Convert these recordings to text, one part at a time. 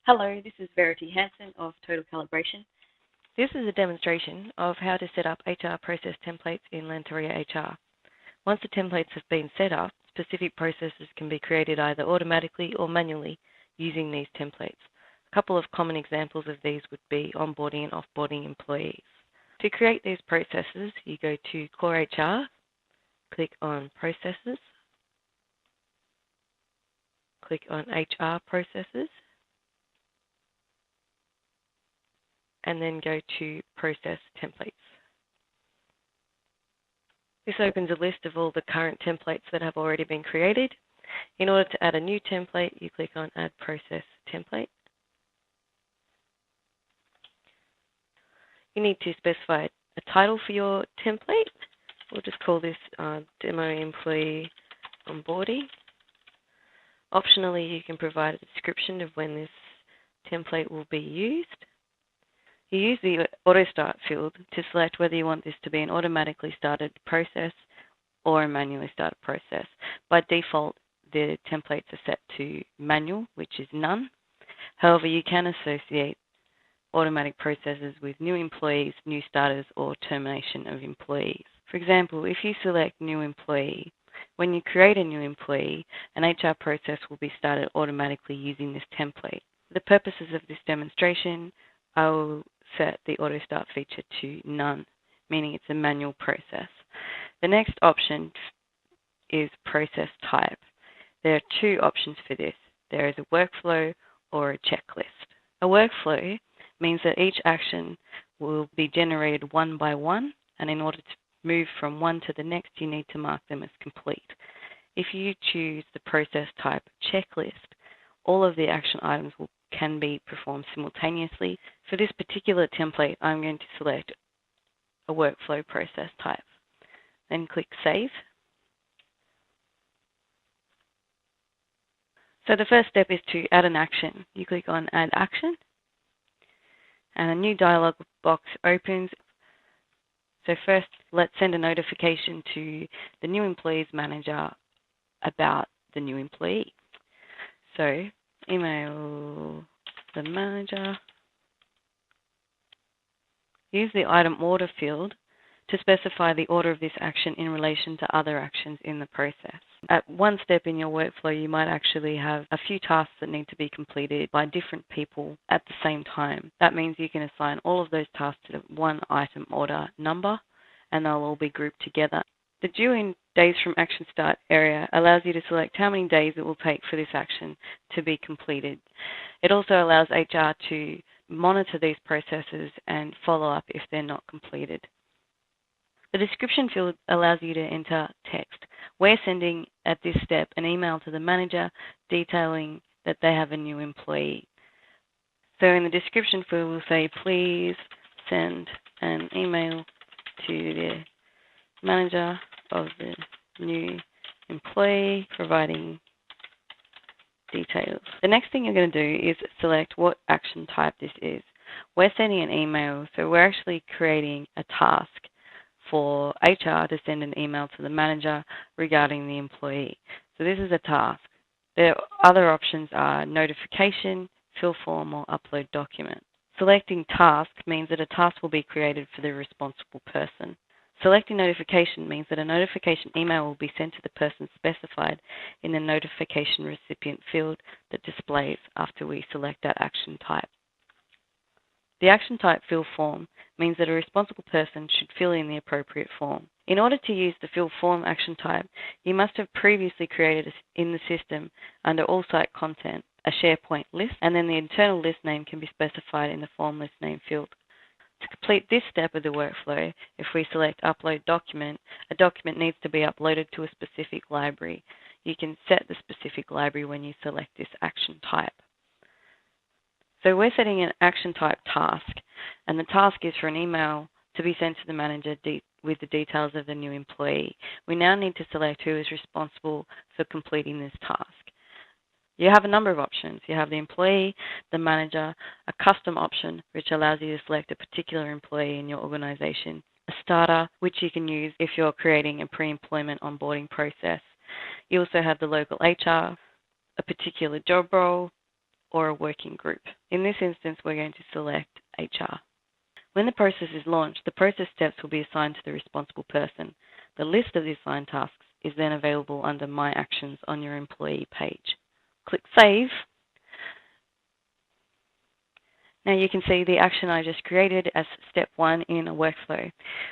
Hello, this is Verity Hansen of Total Calibration. This is a demonstration of how to set up HR process templates in Lanteria HR. Once the templates have been set up, specific processes can be created either automatically or manually using these templates. A couple of common examples of these would be onboarding and offboarding employees. To create these processes, you go to Core HR, click on Processes, click on HR Processes, and then go to Process Templates. This opens a list of all the current templates that have already been created. In order to add a new template, you click on Add Process Template. You need to specify a title for your template. We'll just call this Demo Employee Onboarding. Optionally, you can provide a description of when this template will be used. You use the Auto Start field to select whether you want this to be an automatically started process or a manually started process. By default, the templates are set to manual, which is none. However, you can associate automatic processes with new employees, new starters, or termination of employees. For example, if you select new employee, when you create a new employee, an HR process will be started automatically using this template. For the purposes of this demonstration, I will set the Auto Start feature to none, meaning it's a manual process. The next option is process type. There are two options for this. There is a workflow or a checklist. A workflow means that each action will be generated one by one, and in order to move from one to the next, you need to mark them as complete. If you choose the process type checklist, all of the action items can be performed simultaneously. For this particular template, I'm going to select a workflow process type. Then click Save. So the first step is to add an action. You click on Add Action, and a new dialog box opens. So first, let's send a notification to the new employee's manager about the new employee. So email the manager. Use the item order field to specify the order of this action in relation to other actions in the process. At one step in your workflow, you might actually have a few tasks that need to be completed by different people at the same time. That means you can assign all of those tasks to one item order number, and they'll all be grouped together. The due in days from action start area allows you to select how many days it will take for this action to be completed. It also allows HR to monitor these processes and follow up if they're not completed. The description field allows you to enter text. We're sending, at this step, an email to the manager detailing that they have a new employee. So in the description field, we'll say, please send an email to the manager of the new employee providing details. The next thing you're going to do is select what action type this is. We're sending an email, so we're actually creating a task for HR to send an email to the manager regarding the employee. So this is a task. The other options are notification, fill form, or upload document. Selecting task means that a task will be created for the responsible person. Selecting notification means that a notification email will be sent to the person specified in the notification recipient field that displays after we select that action type. The action type fill form means that a responsible person should fill in the appropriate form. In order to use the fill form action type, you must have previously created in the system under all site content a SharePoint list, and then the internal list name can be specified in the form list name field. To complete this step of the workflow, if we select Upload Document, a document needs to be uploaded to a specific library. You can set the specific library when you select this action type. So we're setting an action type task, and the task is for an email to be sent to the manager with the details of the new employee. We now need to select who is responsible for completing this task. You have a number of options. You have the employee, the manager, a custom option, which allows you to select a particular employee in your organization, a starter, which you can use if you're creating a pre-employment onboarding process. You also have the local HR, a particular job role, or a working group. In this instance, we're going to select HR. When the process is launched, the process steps will be assigned to the responsible person. The list of the assigned tasks is then available under My Actions on your employee page. Click Save. Now you can see the action I just created as step 1 in a workflow.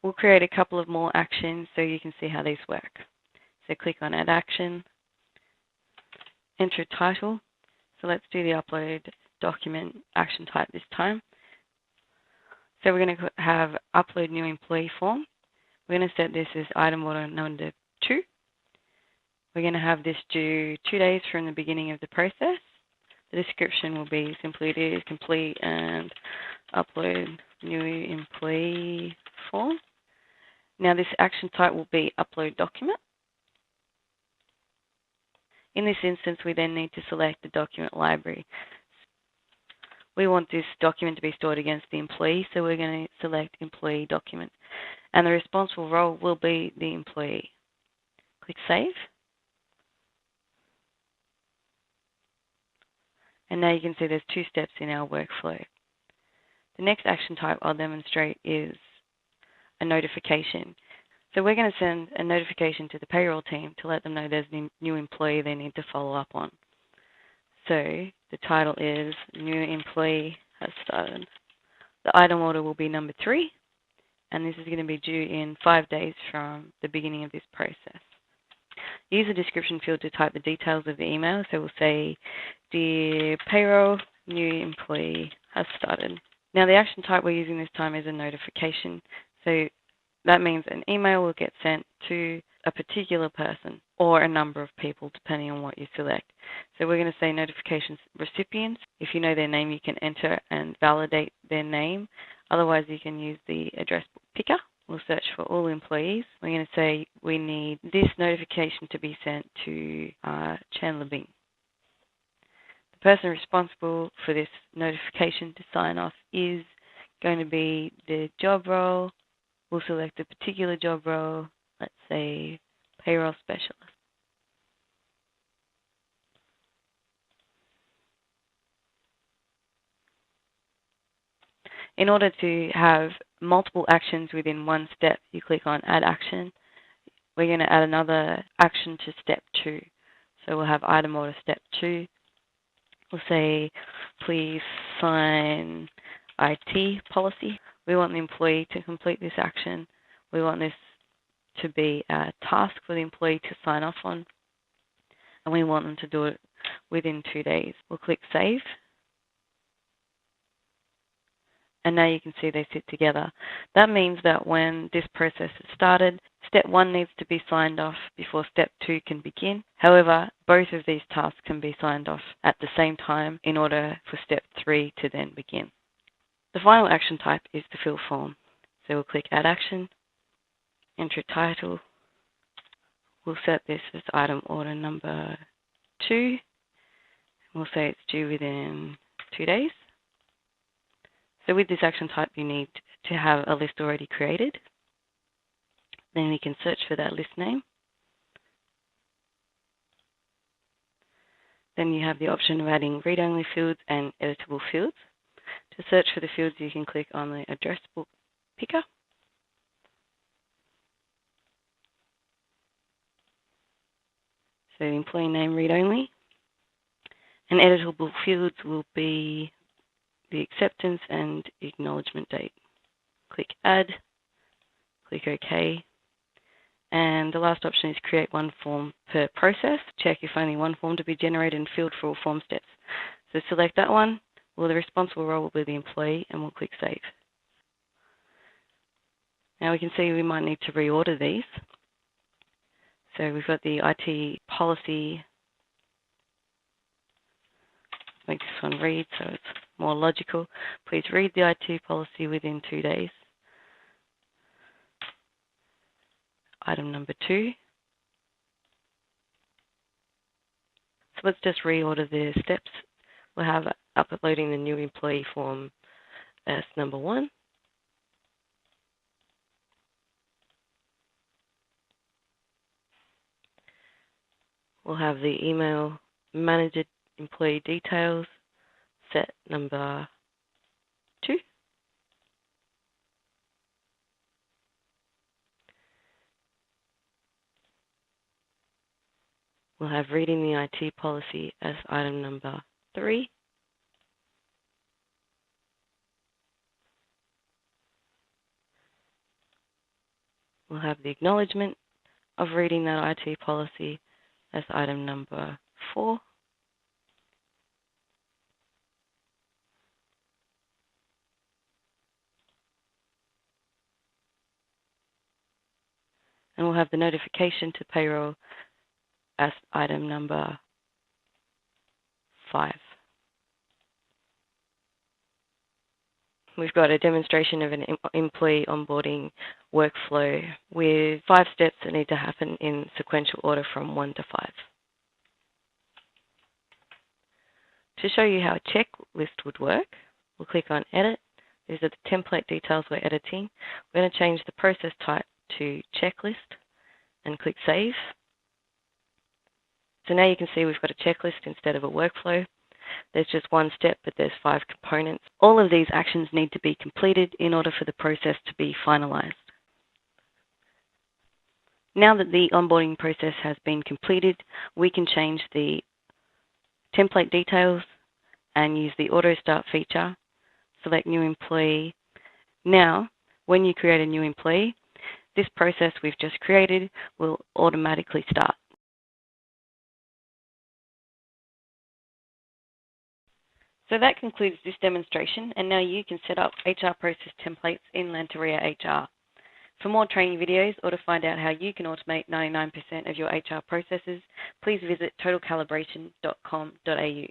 We'll create a couple of more actions so you can see how these work. So click on Add Action, enter a title. So let's do the Upload Document action type this time. So we're going to have Upload New Employee Form. We're going to set this as item order number 2. We're going to have this due 2 days from the beginning of the process. The description will be simply it is complete and upload new employee form. Now this action type will be upload document. In this instance, we then need to select the document library. We want this document to be stored against the employee, so we're going to select employee document. And the responsible role will be the employee. Click Save. And now you can see there's 2 steps in our workflow. The next action type I'll demonstrate is a notification. So we're going to send a notification to the payroll team to let them know there's a new employee they need to follow up on. So the title is New Employee Has Started. The item order will be number 3, and this is going to be due in 5 days from the beginning of this process. Use the description field to type the details of the email. So we'll say, Dear Payroll, new employee has started. Now the action type we're using this time is a notification. So that means an email will get sent to a particular person or a number of people depending on what you select. So we're going to say notifications recipients. If you know their name, you can enter and validate their name. Otherwise, you can use the address book picker. We'll search for all employees. We're going to say we need this notification to be sent to Chandler Bing. The person responsible for this notification to sign off is going to be the job role. We'll select a particular job role, let's say payroll specialist. In order to have multiple actions within one step, you click on Add Action. We're going to add another action to step 2. So we'll have item order step 2. We'll say, please sign IT policy. We want the employee to complete this action. We want this to be a task for the employee to sign off on. And we want them to do it within 2 days. We'll click Save. And now you can see they sit together. That means that when this process is started, step 1 needs to be signed off before step 2 can begin. However, both of these tasks can be signed off at the same time in order for step 3 to then begin. The final action type is the fill form. So we'll click Add Action, enter a title. We'll set this as item order number 2. We'll say it's due within 2 days. So with this action type, you need to have a list already created. Then we can search for that list name. Then you have the option of adding read-only fields and editable fields. To search for the fields, you can click on the address book picker. So the employee name read-only. And editable fields will be the acceptance and acknowledgement date. Click Add, click OK, and the last option is create one form per process. Check if only one form to be generated and filled for all form steps. So select that one. Well, the responsible role will be the employee, and we'll click Save. Now we can see we might need to reorder these. So we've got the IT policy. Make this one read so it's more logical. Please read the IT policy within 2 days. Item number 2. So let's just reorder the steps. We'll have uploading the new employee form as number 1. We'll have the email manager employee details set number 2. We'll have reading the IT policy as item number 3. We'll have the acknowledgement of reading that IT policy as item number 4. And we'll have the notification to payroll as item number 5. We've got a demonstration of an employee onboarding workflow with 5 steps that need to happen in sequential order from 1 to 5. To show you how a checklist would work, we'll click on Edit. These are the template details we're editing. We're going to change the process type to Checklist and click Save. So now you can see we've got a checklist instead of a workflow. There's just 1 step, but there's 5 components. All of these actions need to be completed in order for the process to be finalized. Now that the onboarding process has been completed, we can change the template details and use the Auto Start feature. Select New Employee. Now, when you create a new employee, this process we've just created will automatically start. So that concludes this demonstration, and now you can set up HR process templates in Lanteria HR. For more training videos or to find out how you can automate 99% of your HR processes, please visit totalcalibration.com.au.